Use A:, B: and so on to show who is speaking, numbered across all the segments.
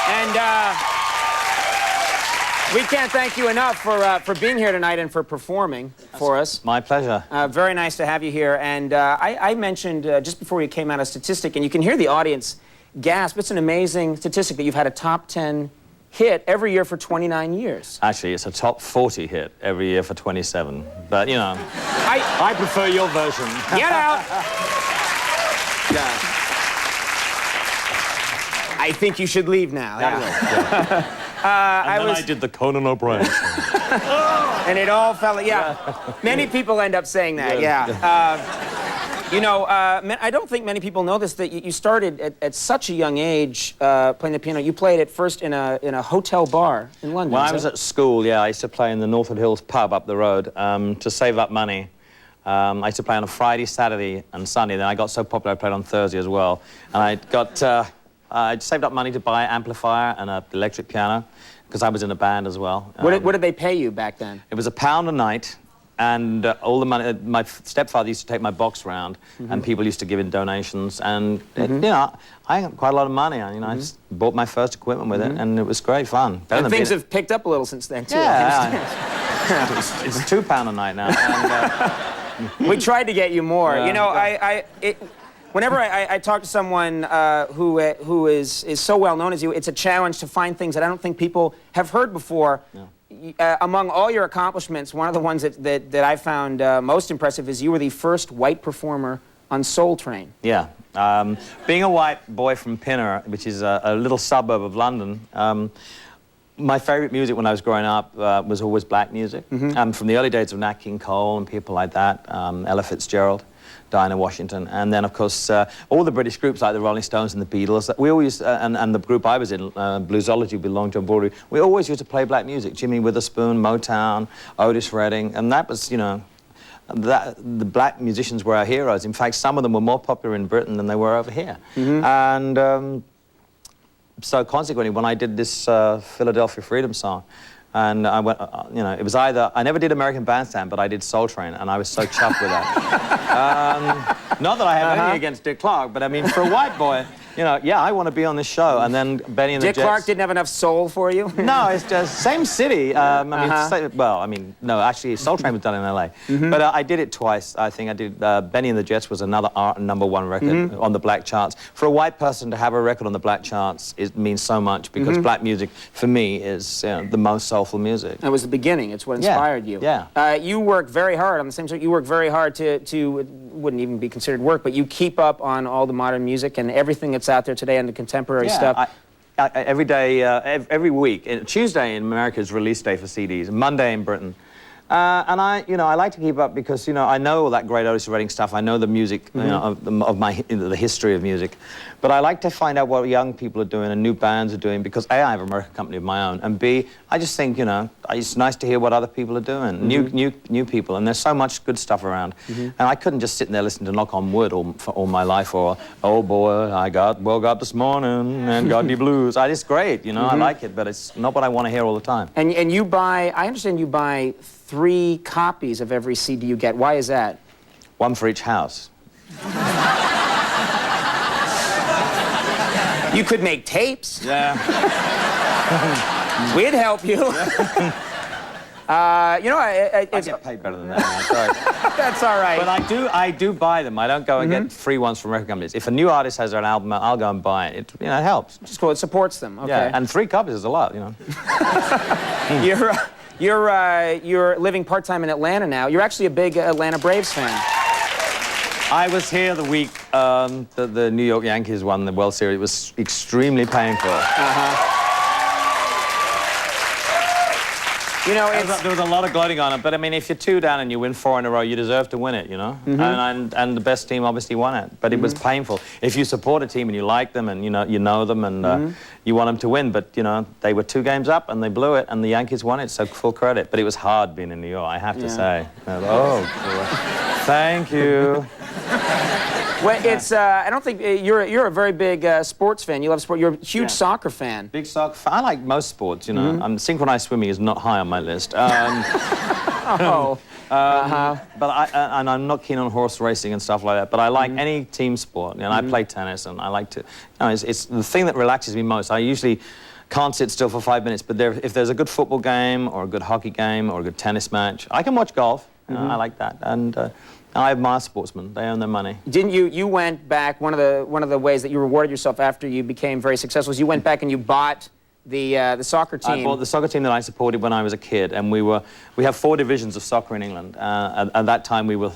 A: And we can't thank you enough for being here tonight and for performing for us.
B: My pleasure.
A: Very nice to have you here. And I mentioned just before you came out a statistic, and you can hear the audience gasp. It's an amazing statistic that you've had a top 10 hit every year for 29 years.
B: Actually, it's a top 40 hit every year for 27. But, you know, I prefer your version.
A: Get out!
B: Yeah.
A: I think you should leave now.
B: Yeah. I did the Conan O'Brien song.
A: And it all fell, yeah. Many people end up saying that, yeah. You know, I don't think many people know this, that you started at such a young age playing the piano. You played at first in a hotel bar in London.
B: When I was at school, yeah, I used to play in the Northwood Hills pub up the road to save up money. I used to play on a Friday, Saturday, and Sunday. Then I got so popular I played on Thursday as well. And I saved up money to buy an amplifier and an electric piano because I was in a band as well.
A: What did they pay you back then?
B: It was £1 a night. And all the money, my stepfather used to take my box round, and people used to give in donations. And, you know, I got quite a lot of money. You know, I just bought my first equipment with it, and it was great fun.
A: And things have picked up a little since then, too.
B: Yeah. It's £2 a night now. And,
A: we tried to get you more. You know, whenever I talk to someone who is so well known as you, it's a challenge to find things that I don't think people have heard before. Yeah. Among all your accomplishments, one of the ones that I found most impressive is you were the first white performer on Soul Train.
B: Yeah. Being a white boy from Pinner, which is a little suburb of London, my favorite music when I was growing up was always black music. From the early days of Nat King Cole and people like that, Ella Fitzgerald, Dinah Washington, and then, of course, all the British groups like the Rolling Stones and the Beatles. We always, and the group I was in, Bluesology, belonged to on board. We always used to play black music. Jimmy Witherspoon, Motown, Otis Redding, and that was, you know, the black musicians were our heroes. In fact, some of them were more popular in Britain than they were over here. And so consequently, when I did this Philadelphia Freedom song, and I went, you know, it was either, I never did American Bandstand, but I did Soul Train, and I was so chuffed with that. Not that I have anything against Dick Clark, but I mean, for a white boy, you know, yeah, I want to be on this show. And then Benny and the Jets.
A: Dick Clark didn't have enough soul for you?
B: No, it's just same city. I mean, well, I mean, no, actually, Soul Train was done in L.A. But I did it twice. I think I did. Benny and the Jets was another #1 record on the black charts. For a white person to have a record on the black charts, it means so much because black music, for me, is the most soulful music.
A: It was the beginning. It's what inspired you.
B: Yeah.
A: You work very hard on the same. You work very hard to it wouldn't even be considered work, but you keep up on all the modern music and everything that's out there today and the contemporary stuff.
B: Every day, every week. Tuesday in America is release day for CDs. Monday in Britain. And I like to keep up because, you know, I know all that great Otis Redding stuff. I know the music, you know, the history of music. But I like to find out what young people are doing and new bands are doing because A, I have a record company of my own, and B, I just think, you know, it's nice to hear what other people are doing, new people, and there's so much good stuff around. And I couldn't just sit there listening to Knock on Wood for all my life, or, oh boy, woke up this morning and got the blues. It's great, you know, I like it, but it's not what I want to hear all the time.
A: And you buy, I understand you buy 3 copies of every CD you get. Why is that?
B: 1 for each house.
A: You could make tapes.
B: Yeah.
A: We'd help you. You know,
B: I get paid better than that now, sorry.
A: That's all right.
B: But I do buy them. I don't go and get free ones from record companies. If a new artist has an album, I'll go and buy it. You know, it helps.
A: Just cool. It supports them. Okay.
B: Yeah, and 3 copies is a lot, you know.
A: You're living part-time in Atlanta now. You're actually a big Atlanta Braves fan.
B: I was here the week the New York Yankees won the World Series. It was extremely painful. You know, there was a lot of gloating on it, but I mean, if you're 2 down and you win 4 in a row, you deserve to win it, you know? And the best team obviously won it, but it was painful. If you support a team and you like them and you know them and you want them to win, but you know, they were 2 games up and they blew it and the Yankees won it, so full credit. But it was hard being in New York, I have to say. Oh, thank you.
A: Well, it's, I don't think, you're a very big sports fan. You love sport. You're a huge soccer fan.
B: Big soccer fan. I like most sports, you know. Synchronized swimming is not high on my list. But I'm not keen on horse racing and stuff like that. But I like any team sport. And I play tennis, and I like to, you know, it's the thing that relaxes me most. I usually can't sit still for 5 minutes, but if there's a good football game or a good hockey game or a good tennis match, I can watch golf. You know, I like that. And I admire sportsmen. They earn their money.
A: Didn't you? You went back. One of the ways that you rewarded yourself after you became very successful is you went back and you bought the soccer team.
B: I bought the soccer team that I supported when I was a kid, and we have 4 divisions of soccer in England. At that time, we were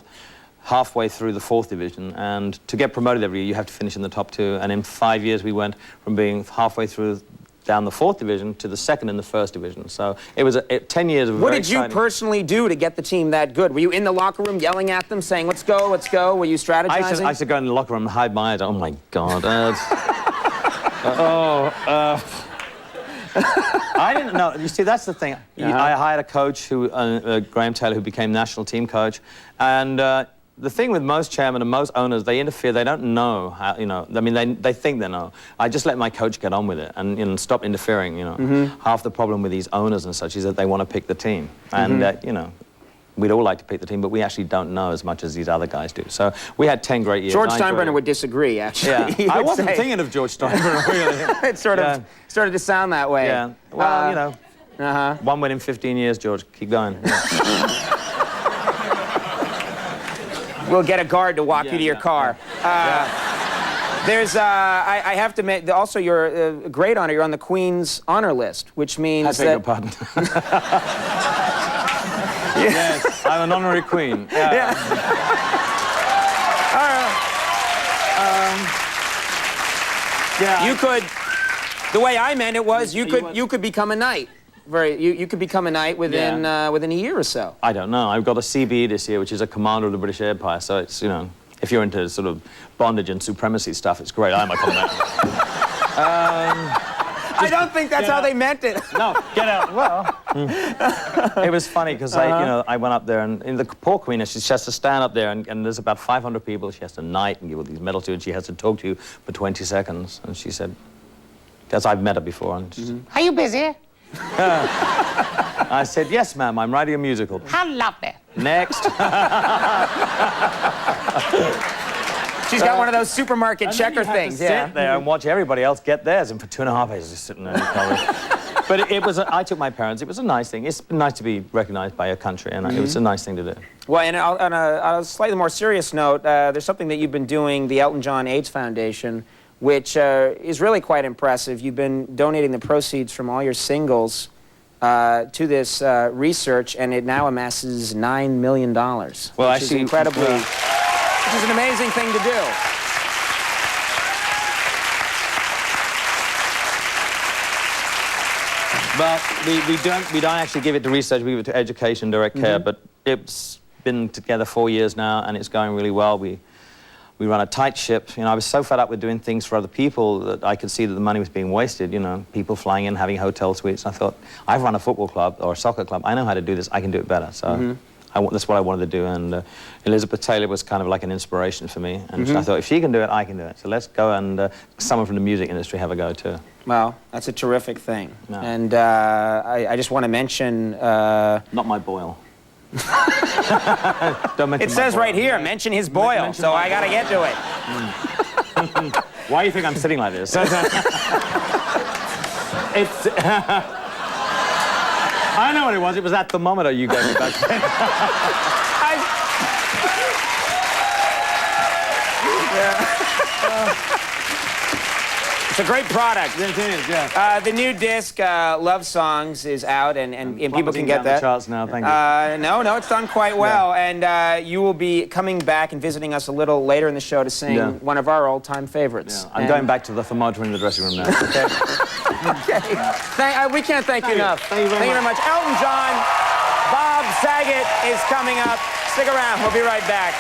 B: halfway through the 4th division, and to get promoted every year, you have to finish in the top 2. And in 5 years, we went from being halfway through down the 4th division to the 2nd in the 1st division. So it was 10 years of
A: What
B: very
A: did you
B: exciting.
A: personally do to get the team that good? Were you in the locker room yelling at them, saying, let's go, let's go? Were you strategizing?
B: I used to go in the locker room and hide my eyes. Oh, my God. I didn't know. You see, that's the thing. I hired a coach, Graham Taylor, who became national team coach. And the thing with most chairmen and most owners, they interfere. They don't know how, you know. I mean, they think they know. I just let my coach get on with it and, you know, stop interfering, you know. Half the problem with these owners and such is that they want to pick the team. And, you know, we'd all like to pick the team, but we actually don't know as much as these other guys do. So we had 10 great years.
A: George Steinbrenner would disagree, actually.
B: Yeah. I wasn't thinking of George Steinbrenner, really.
A: It sort of started to sound that way.
B: Yeah. Well, you know, one win in 15 years, George. Keep going. Yeah.
A: We'll get a guard to walk you to your car. There's, I have to admit, also you're a great honor. You're on the Queen's honor list, which means
B: I beg your pardon. Yes, I'm an honorary queen. Yeah.
A: You could, the way I meant it was, you could become a knight. You could become a knight within within a year or so.
B: I don't know. I've got a CB this year, which is a commander of the British Empire. So it's, you know, if you're into sort of bondage and supremacy stuff, it's great. I'm a commander.
A: I don't think that's how they meant it.
B: No, get out. Well, it was funny because I went up there and the poor queen, she has to stand up there and there's about 500 people. She has to knight and give all these medals to, and she has to talk to you for 20 seconds. And she said, because I've met her before, and she said,
C: "Are you busy?"
B: I said, "Yes, ma'am, I'm writing a musical."
C: How lovely.
B: Next.
A: She's got one of those supermarket checker things.
B: Sit there and watch everybody else get theirs, and for 2.5 hours just sitting there. But it was. I took my parents. It was a nice thing. It's nice to be recognized by your country, and it was a nice thing to do.
A: Well, and on a slightly more serious note, there's something that you've been doing, the Elton John AIDS Foundation, which is really quite impressive. You've been donating the proceeds from all your singles to this research, and it now amasses $9 million. Well, which is incredibly, which is an amazing thing to do.
B: Well, we don't actually give it to research. We give it to education, direct care. But it's been together 4 years now, and it's going really well. We run a tight ship. You know, I was so fed up with doing things for other people that I could see that the money was being wasted. You know, people flying in, having hotel suites. I thought, I've run a football club or a soccer club. I know how to do this. I can do it better. So that's what I wanted to do. And Elizabeth Taylor was kind of like an inspiration for me. And I thought, if she can do it, I can do it. So let's go and someone from the music industry have a go too.
A: Well, that's a terrific thing.
B: No.
A: And I just want to mention...
B: Not my boil. Don't mention
A: it says
B: my boil.
A: right here, mention his boil, so I got to get to it.
B: Why do you think I'm sitting like this? It's... I know what it was. It was that thermometer you gave me back then.
A: It's a great product.
B: Yes, it is, yeah.
A: The new disc, Love Songs, is out, and people can get that.
B: The charts now, thank you.
A: No, it's done quite well, and you will be coming back and visiting us a little later in the show to sing one of our old-time favorites.
B: Yeah. I'm going back to the thermometer in the dressing room now, okay?
A: Okay. We can't thank you enough.
B: Thank you very much.
A: Elton John, Bob Saget is coming up. Stick around. We'll be right back.